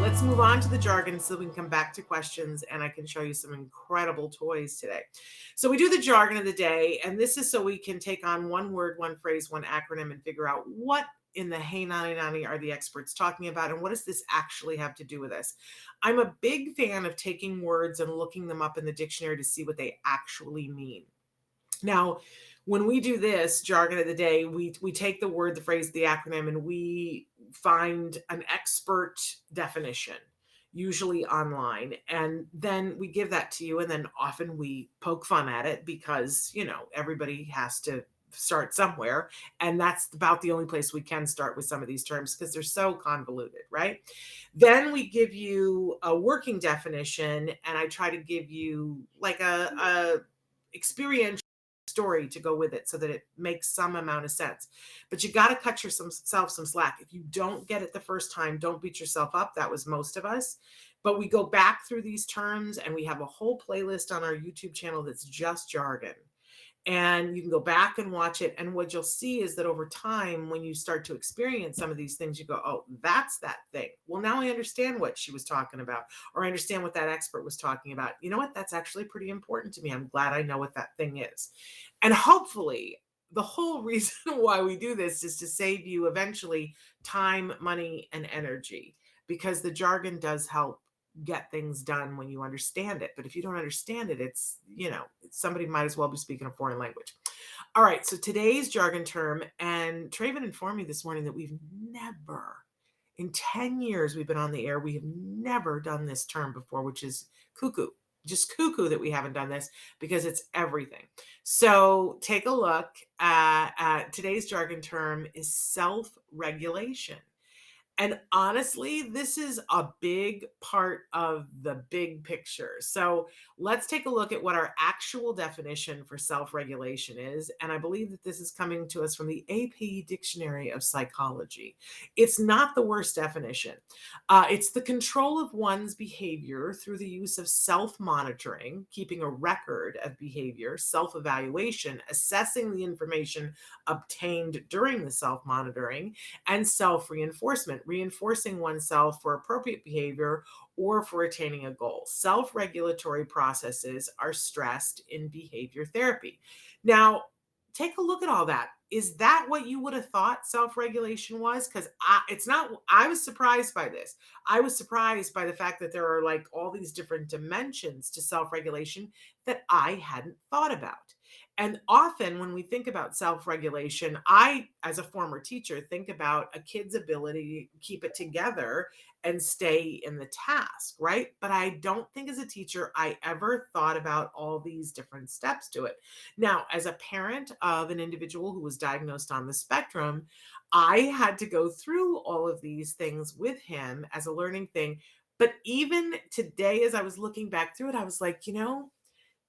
let's move on to the jargon so we can come back to questions and I can show you some incredible toys today. So we do the jargon of the day, and this is so we can take on one word, one phrase, one acronym and figure out what in the hey nani nani are the experts talking about and what does this actually have to do with us. I'm a big fan of taking words and looking them up in the dictionary to see what they actually mean. Now, when we do this jargon of the day, we take the word, the phrase, the acronym, and we find an expert definition, usually online, and then we give that to you, and then often we poke fun at it because, everybody has to start somewhere, and that's about the only place we can start with some of these terms because they're so convoluted, right? Then we give you a working definition, and I try to give you like a experiential story to go with it so that it makes some amount of sense. But you got to cut yourself some slack. If you don't get it the first time, don't beat yourself up. That was most of us. But we go back through these terms and we have a whole playlist on our YouTube channel that's just jargon. And you can go back and watch it. And what you'll see is that over time, when you start to experience some of these things, you go, oh, that's that thing. Well, now I understand what she was talking about, or I understand what that expert was talking about. You know what? That's actually pretty important to me. I'm glad I know what that thing is. And hopefully, the whole reason why we do this is to save you eventually time, money, and energy, because the jargon does help get things done when you understand it. But if you don't understand it, it's, somebody might as well be speaking a foreign language. All right. So today's jargon term, and Traven informed me this morning that we've never, in 10 years we've been on the air, we have never done this term before, which is cuckoo. Just cuckoo that we haven't done this because it's everything. So take a look at today's jargon term is self-regulation. And honestly, this is a big part of the big picture. So let's take a look at what our actual definition for self-regulation is. And I believe that this is coming to us from the AP Dictionary of Psychology. It's not the worst definition. It's the control of one's behavior through the use of self-monitoring, keeping a record of behavior, self-evaluation, assessing the information obtained during the self-monitoring, and self-reinforcement, reinforcing oneself for appropriate behavior or for attaining a goal. Self-regulatory processes are stressed in behavior therapy. Now, take a look at all that. Is that what you would have thought self-regulation was? Because it's not. I was surprised by this. I was surprised by the fact that there are like all these different dimensions to self-regulation that I hadn't thought about. And often when we think about self-regulation, I, as a former teacher, think about a kid's ability to keep it together and stay in the task, right? But I don't think as a teacher, I ever thought about all these different steps to it. Now, as a parent of an individual who was diagnosed on the spectrum, I had to go through all of these things with him as a learning thing. But even today, as I was looking back through it, I was like,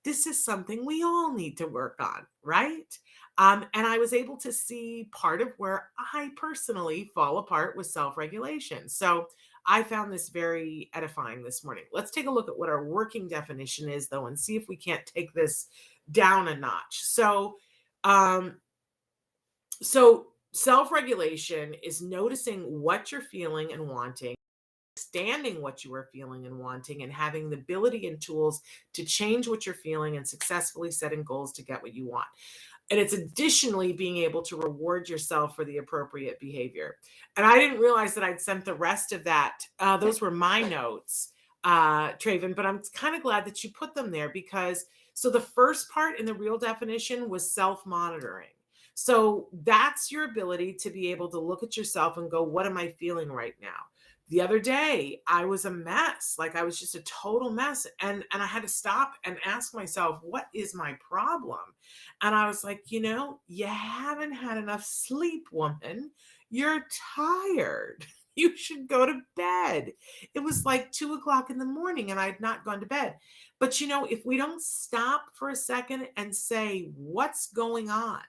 this is something we all need to work on, right? And I was able to see part of where I personally fall apart with self-regulation. So I found this very edifying this morning. Let's take a look at what our working definition is, though, and see if we can't take this down a notch. So self-regulation is noticing what you're feeling and wanting, understanding what you are feeling and wanting, and having the ability and tools to change what you're feeling and successfully setting goals to get what you want. And it's additionally being able to reward yourself for the appropriate behavior. And I didn't realize that I'd sent the rest of that. Those were my notes, Traven, but I'm kind of glad that you put them there because so the first part in the real definition was self-monitoring. So that's your ability to be able to look at yourself and go, what am I feeling right now? The other day, I was a mess. Like I was just a total mess. And I had to stop and ask myself, what is my problem? And I was like, you haven't had enough sleep, woman. You're tired. You should go to bed. It was like 2:00 in the morning and I had not gone to bed. But if we don't stop for a second and say, what's going on?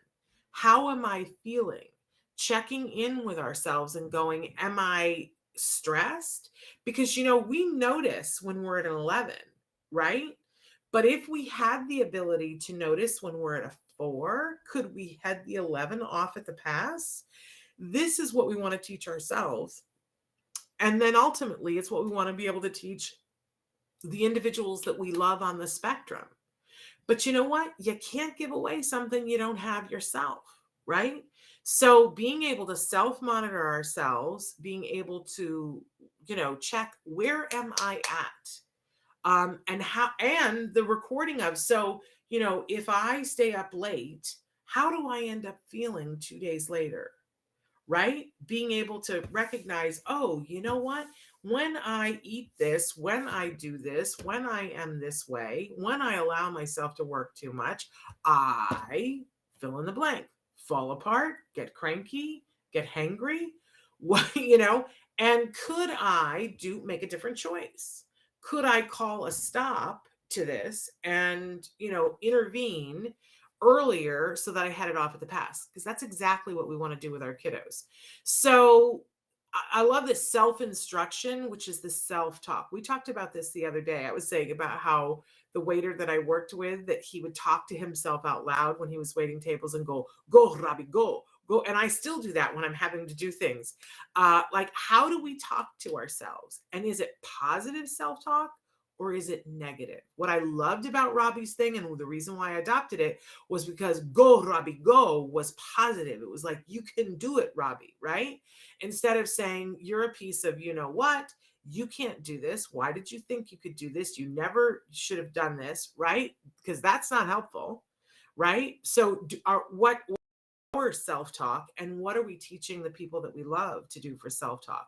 How am I feeling? Checking in with ourselves and going, am I stressed? Because we notice when we're at an 11, right? But if we had the ability to notice when we're at a 4, could we head the 11 off at the pass? This is what we want to teach ourselves. And then ultimately, it's what we want to be able to teach the individuals that we love on the spectrum. But you know what? You can't give away something you don't have yourself, right? So being able to self-monitor ourselves, being able to, check where am I at? And how, and the recording of, so, if I stay up late, how do I end up feeling 2 days later? Right? Being able to recognize, oh, you know what? When I eat this, when I do this, when I am this way, when I allow myself to work too much, I fill in the blank, fall apart, get cranky, get hangry, what, and could I make a different choice? Could I call a stop to this and, intervene earlier so that I had it off at the pass? Because that's exactly what we want to do with our kiddos. So I love this self-instruction, which is the self-talk. We talked about this the other day. I was saying about how the waiter that I worked with, that he would talk to himself out loud when he was waiting tables and go, Robbie, go. And I still do that when I'm having to do things. Like, how do we talk to ourselves? And is it positive self-talk or is it negative? What I loved about Robbie's thing, and the reason why I adopted it, was because go, Robbie, go was positive. It was like, you can do it, Robbie, right? Instead of saying, you're a piece of, you know what? You can't do this. Why did you think you could do this? You never should have done this, right? Because that's not helpful, right? So what our self-talk, and what are we teaching the people that we love to do for self-talk?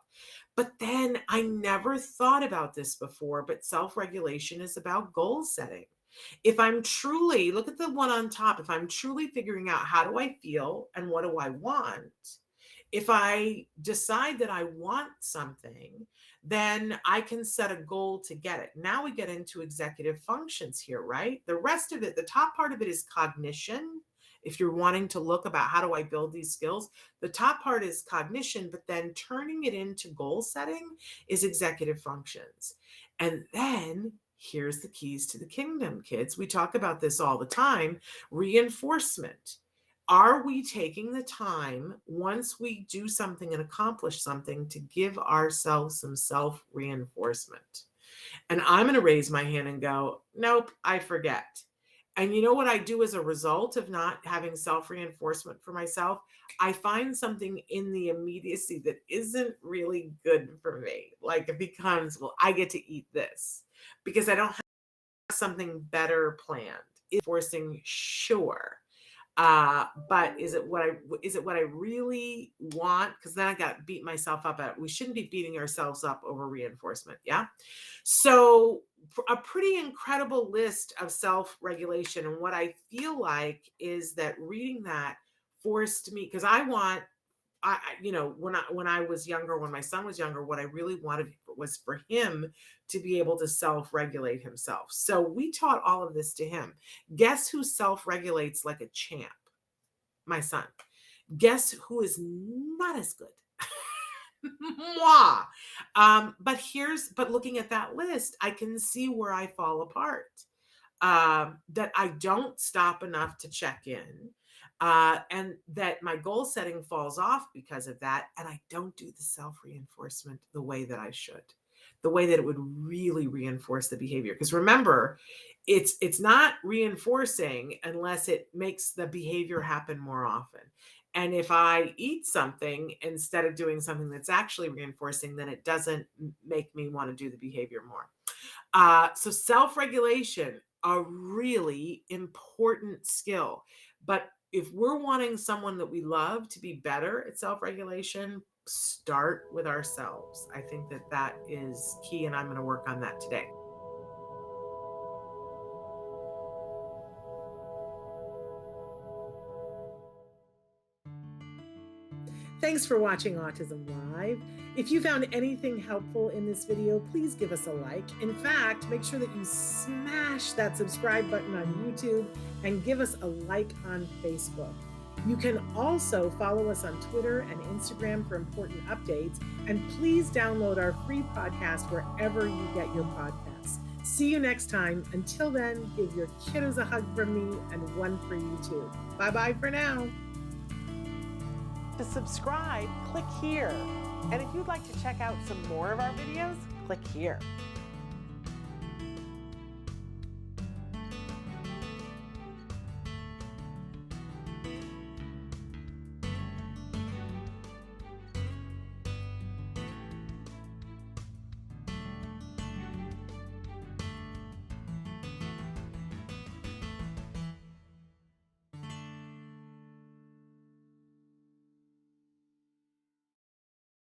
But then I never thought about this before, but self-regulation is about goal setting. If I'm truly, look at the one on top, if I'm truly figuring out how do I feel and what do I want, if I decide that I want something, then I can set a goal to get it. Now we get into executive functions here, right? The rest of it, the top part of it is cognition. If you're wanting to look about how do I build these skills, the top part is cognition, but then turning it into goal setting is executive functions. And then here's the keys to the kingdom, kids. We talk about this all the time, reinforcement. Are we taking the time once we do something and accomplish something to give ourselves some self-reinforcement? And I'm going to raise my hand and go, nope, I forget. And you know what I do as a result of not having self-reinforcement for myself? I find something in the immediacy that isn't really good for me. Like, it becomes, well, I get to eat this because I don't have something better planned. It's forcing, sure. But is it what I really want? Because then I got to beat myself up at. We shouldn't be beating ourselves up over reinforcement. Yeah. So a pretty incredible list of self-regulation. And what I feel like is that reading that forced me, because when I was younger, when my son was younger, what I really wanted was for him to be able to self-regulate himself. So we taught all of this to him. Guess who self-regulates like a champ? My son. Guess who is not as good? Moi. But looking at that list, I can see where I fall apart. That I don't stop enough to check in. And that my goal setting falls off because of that. And I don't do the self-reinforcement the way that I should, the way that it would really reinforce the behavior. Because remember, it's not reinforcing unless it makes the behavior happen more often. And if I eat something instead of doing something that's actually reinforcing, then it doesn't make me want to do the behavior more. So self-regulation, a really important skill. But if we're wanting someone that we love to be better at self-regulation, start with ourselves. I think that is key, and I'm going to work on that today. Thanks for watching Autism Live. If you found anything helpful in this video, please give us a like. In fact, make sure that you smash that subscribe button on YouTube and give us a like on Facebook. You can also follow us on Twitter and Instagram for important updates. And please download our free podcast wherever you get your podcasts. See you next time. Until then, give your kiddos a hug from me and one for you too. Bye-bye for now. To subscribe, click here. And if you'd like to check out some more of our videos, click here.